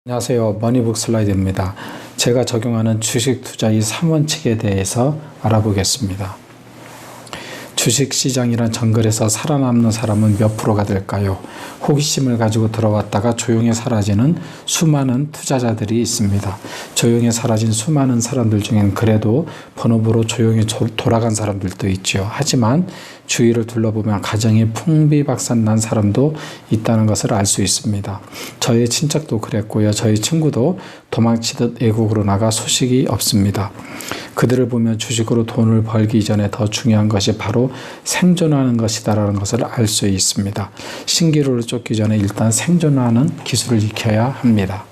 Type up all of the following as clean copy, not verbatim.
안녕하세요. 머니북 슬라이드입니다. 제가 적용하는 주식 투자의 3원칙에 대해서 알아보겠습니다. 주식시장이란 정글에서 살아남는 사람은 몇 프로가 될까요? 호기심을 가지고 들어왔다가 조용히 사라지는 수많은 투자자들이 있습니다. 조용히 사라진 수많은 사람들 중엔 그래도 본업으로 조용히 돌아간 사람들도 있죠. 하지만 주위를 둘러보면 가정이 풍비박산난 사람도 있다는 것을 알 수 있습니다. 저의 친척도 그랬고요. 저희 친구도 도망치듯 외국으로 나가 소식이 없습니다. 그들을 보면 주식으로 돈을 벌기 전에 더 중요한 것이 바로 생존하는 것이다라는 것을 알 수 있습니다. 신기루를 쫓기 전에 일단 생존하는 기술을 익혀야 합니다.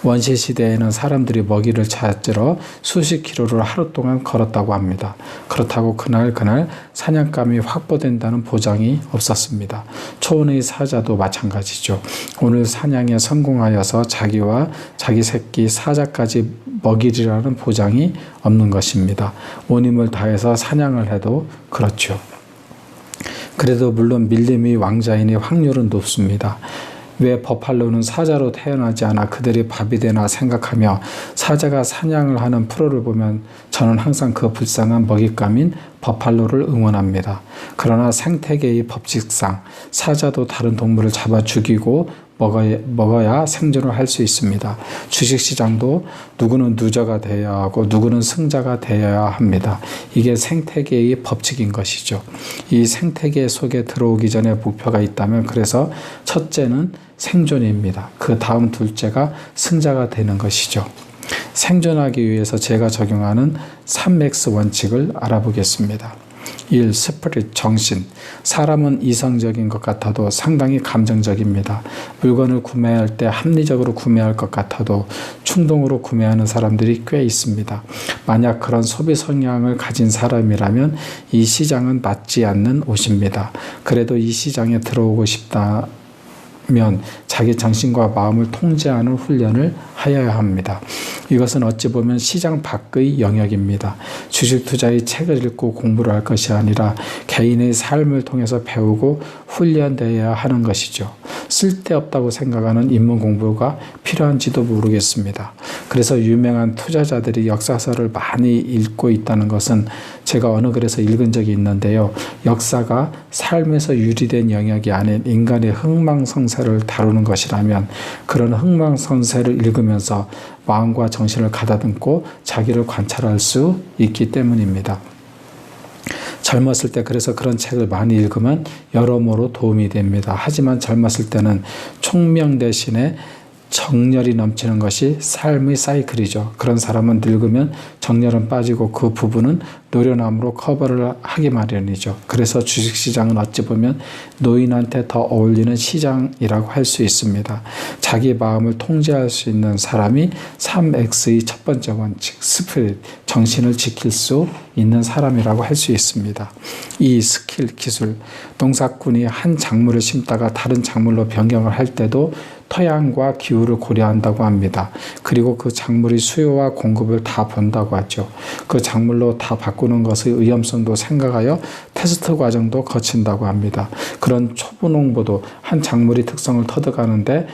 원시시대에는 사람들이 먹이를 찾으러 수십 킬로를 하루 동안 걸었다고 합니다. 그렇다고 그날 사냥감이 확보된다는 보장이 없었습니다. 초원의 사자도 마찬가지죠. 오늘 사냥에 성공하여서 자기와 자기 새끼 사자까지 먹이리라는 보장이 없는 것입니다. 온 힘을 다해서 사냥을 해도 그렇죠. 그래도 물론 밀림이 왕자이니 확률은 높습니다. 왜 버팔로는 사자로 태어나지 않아 그들이 밥이 되나 생각하며 사자가 사냥을 하는 프로를 보면 저는 항상 그 불쌍한 먹잇감인 버팔로를 응원합니다. 그러나 생태계의 법칙상 사자도 다른 동물을 잡아 죽이고 먹어야 생존을 할 수 있습니다. 주식시장도 누구는 누저가 되어야 하고 누구는 승자가 되어야 합니다. 이게 생태계의 법칙인 것이죠. 이 생태계 속에 들어오기 전에 목표가 있다면 그래서 첫째는 생존입니다. 그 다음 둘째가 승자가 되는 것이죠. 생존하기 위해서 제가 적용하는 3X 원칙을 알아보겠습니다. 1. 스피릿, 정신. 사람은 이성적인 것 같아도 상당히 감정적입니다. 물건을 구매할 때 합리적으로 구매할 것 같아도 충동으로 구매하는 사람들이 꽤 있습니다. 만약 그런 소비 성향을 가진 사람이라면 이 시장은 맞지 않는 옷입니다. 그래도 이 시장에 들어오고 싶다면 자기 정신과 마음을 통제하는 훈련을 하여야 합니다. 이것은 어찌 보면 시장 밖의 영역입니다. 주식 투자의 책을 읽고 공부를 할 것이 아니라 개인의 삶을 통해서 배우고 훈련되어야 하는 것이죠. 쓸데없다고 생각하는 인문 공부가 필요한지도 모르겠습니다. 그래서 유명한 투자자들이 역사서를 많이 읽고 있다는 것은 제가 어느 글에서 읽은 적이 있는데요. 역사가 삶에서 유리된 영역이 아닌 인간의 흥망성쇠를 다루는 것이라면 그런 흥망성쇠를 읽으면서 마음과 정신을 가다듬고 자기를 관찰할 수 있기 때문입니다. 젊었을 때 그래서 그런 책을 많이 읽으면 여러모로 도움이 됩니다. 하지만 젊었을 때는 총명 대신에 정열이 넘치는 것이 삶의 사이클이죠. 그런 사람은 늙으면 정열은 빠지고 그 부분은 노련함으로 커버를 하기 마련이죠. 그래서 주식시장은 어찌 보면 노인한테 더 어울리는 시장이라고 할 수 있습니다. 자기 마음을 통제할 수 있는 사람이 3X의 첫 번째 원칙, 스피릿, 정신을 지킬 수 있는 사람이라고 할 수 있습니다. 이 스킬, 기술, 농사꾼이 한 작물을 심다가 다른 작물로 변경을 할 때도 토양과 기후를 고려한다고 합니다. 그리고 그 작물의 수요와 공급을 다 본다고 하죠. 그 작물로 다 바꾸는 것의 위험성도 생각하여 테스트 과정도 거친다고 합니다. 그런 초보 농부도 한 작물의 특성을 터득하는데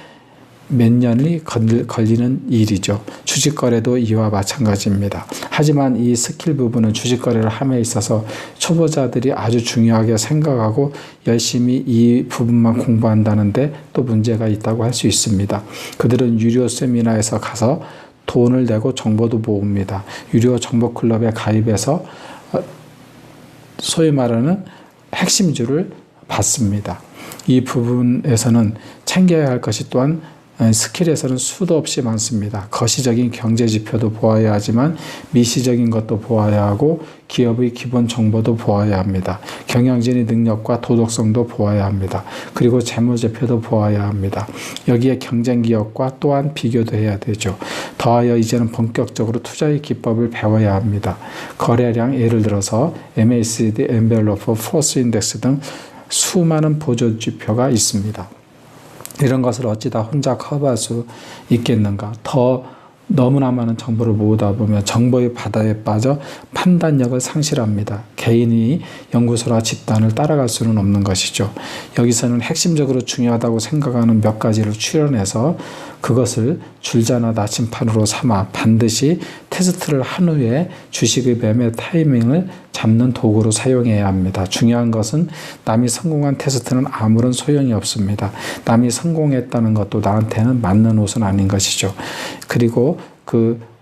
몇 년이 걸리는 일이죠. 주식거래도 이와 마찬가지입니다. 하지만 이 스킬 부분은 주식거래를 함에 있어서 초보자들이 아주 중요하게 생각하고 열심히 이 부분만 공부한다는데 또 문제가 있다고 할 수 있습니다. 그들은 유료 세미나에서 가서 돈을 내고 정보도 모읍니다. 유료 정보클럽에 가입해서 소위 말하는 핵심주를 받습니다. 이 부분에서는 챙겨야 할 것이 또한 스킬에서는 수도 없이 많습니다. 거시적인 경제 지표도 보아야 하지만 미시적인 것도 보아야 하고 기업의 기본 정보도 보아야 합니다. 경영진의 능력과 도덕성도 보아야 합니다. 그리고 재무제표도 보아야 합니다. 여기에 경쟁 기업과 또한 비교도 해야 되죠. 더하여 이제는 본격적으로 투자의 기법을 배워야 합니다. 거래량 예를 들어서 MACD, 엔벨로프, 포스 인덱스 등 수많은 보조 지표가 있습니다. 이런 것을 어찌 다 혼자 커버할 수 있겠는가. 너무나 많은 정보를 모으다 보면 정보의 바다에 빠져 판단력을 상실합니다. 개인이 연구소나 집단을 따라갈 수는 없는 것이죠. 여기서는 핵심적으로 중요하다고 생각하는 몇 가지를 추려내서 그것을 줄자나 나침판으로 삼아 반드시 테스트를 한 후에 주식의 매매 타이밍을 잡는 도구로 사용해야 합니다. 중요한 것은 남이 성공한 테스트는 아무런 소용이 없습니다. 남이 성공했다는 것도 나한테는 맞는 옷은 아닌 것이죠. 그리고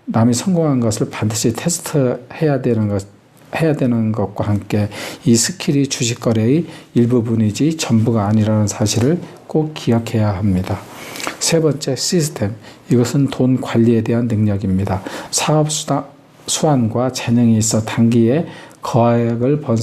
남이 성공한 것을 반드시 테스트해야 되는 것과 함께 이 스킬이 주식 거래의 일부분이지 전부가 아니라는 사실을 꼭 기억해야 합니다. 세 번째, 시스템. 이것은 돈 관리에 대한 능력입니다. 사업 수완과 재능이 있어 단기에 거액을 번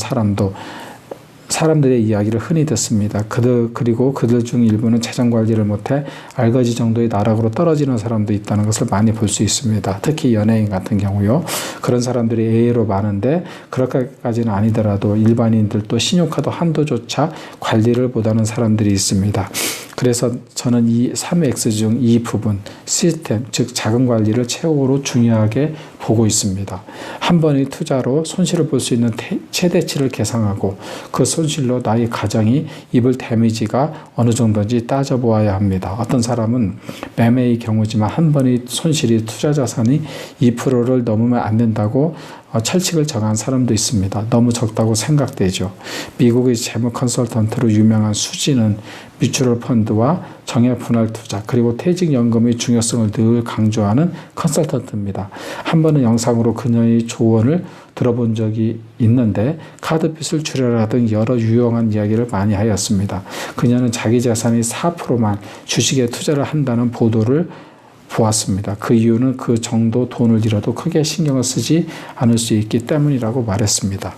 사람들의 이야기를 흔히 듣습니다. 그리고 그들 중 일부는 재정 관리를 못해 알거지 정도의 나락으로 떨어지는 사람도 있다는 것을 많이 볼 수 있습니다. 특히 연예인 같은 경우요. 그런 사람들이 의외로 많은데 그렇게까지는 아니더라도 일반인들도 신용카드 한도조차 관리를 못하는 사람들이 있습니다. 그래서 저는 이 3X 중 이 부분, 시스템, 즉 자금 관리를 최고로 중요하게 보고 있습니다. 한 번의 투자로 손실을 볼 수 있는 최대치를 계산하고 그 손실로 나의 가정이 입을 데미지가 어느 정도인지 따져보아야 합니다. 어떤 사람은 매매의 경우지만 한 번의 손실이 투자 자산이 2%를 넘으면 안 된다고 철칙을 정한 사람도 있습니다. 너무 적다고 생각되죠. 미국의 재무 컨설턴트로 유명한 수지는 뮤추얼 펀드와 정예 분할 투자 그리고 퇴직연금의 중요성을 늘 강조하는 컨설턴트입니다. 한 번은 영상으로 그녀의 조언을 들어본 적이 있는데 카드빚을 줄여라 등 여러 유용한 이야기를 많이 하였습니다. 그녀는 자기 자산의 4%만 주식에 투자를 한다는 보도를 보았습니다. 그 이유는 그 정도 돈을 잃어도 크게 신경을 쓰지 않을 수 있기 때문이라고 말했습니다.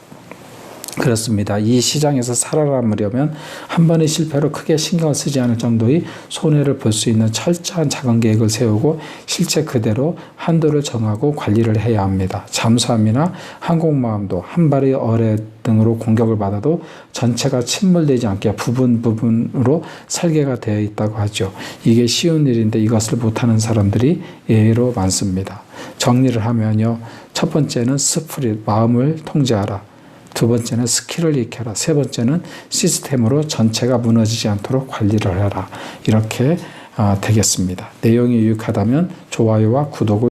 그렇습니다. 이 시장에서 살아남으려면 한 번의 실패로 크게 신경을 쓰지 않을 정도의 손해를 볼 수 있는 철저한 자금 계획을 세우고 실제 그대로 한도를 정하고 관리를 해야 합니다. 잠수함이나 항공모함도 한 발의 어뢰 등으로 공격을 받아도 전체가 침몰되지 않게 부분으로 설계가 되어 있다고 하죠. 이게 쉬운 일인데 이것을 못하는 사람들이 예외로 많습니다. 정리를 하면요. 첫 번째는 스프릿, 마음을 통제하라. 두 번째는 스킬을 익혀라. 세 번째는 시스템으로 전체가 무너지지 않도록 관리를 해라. 이렇게 되겠습니다. 내용이 유익하다면 좋아요와 구독을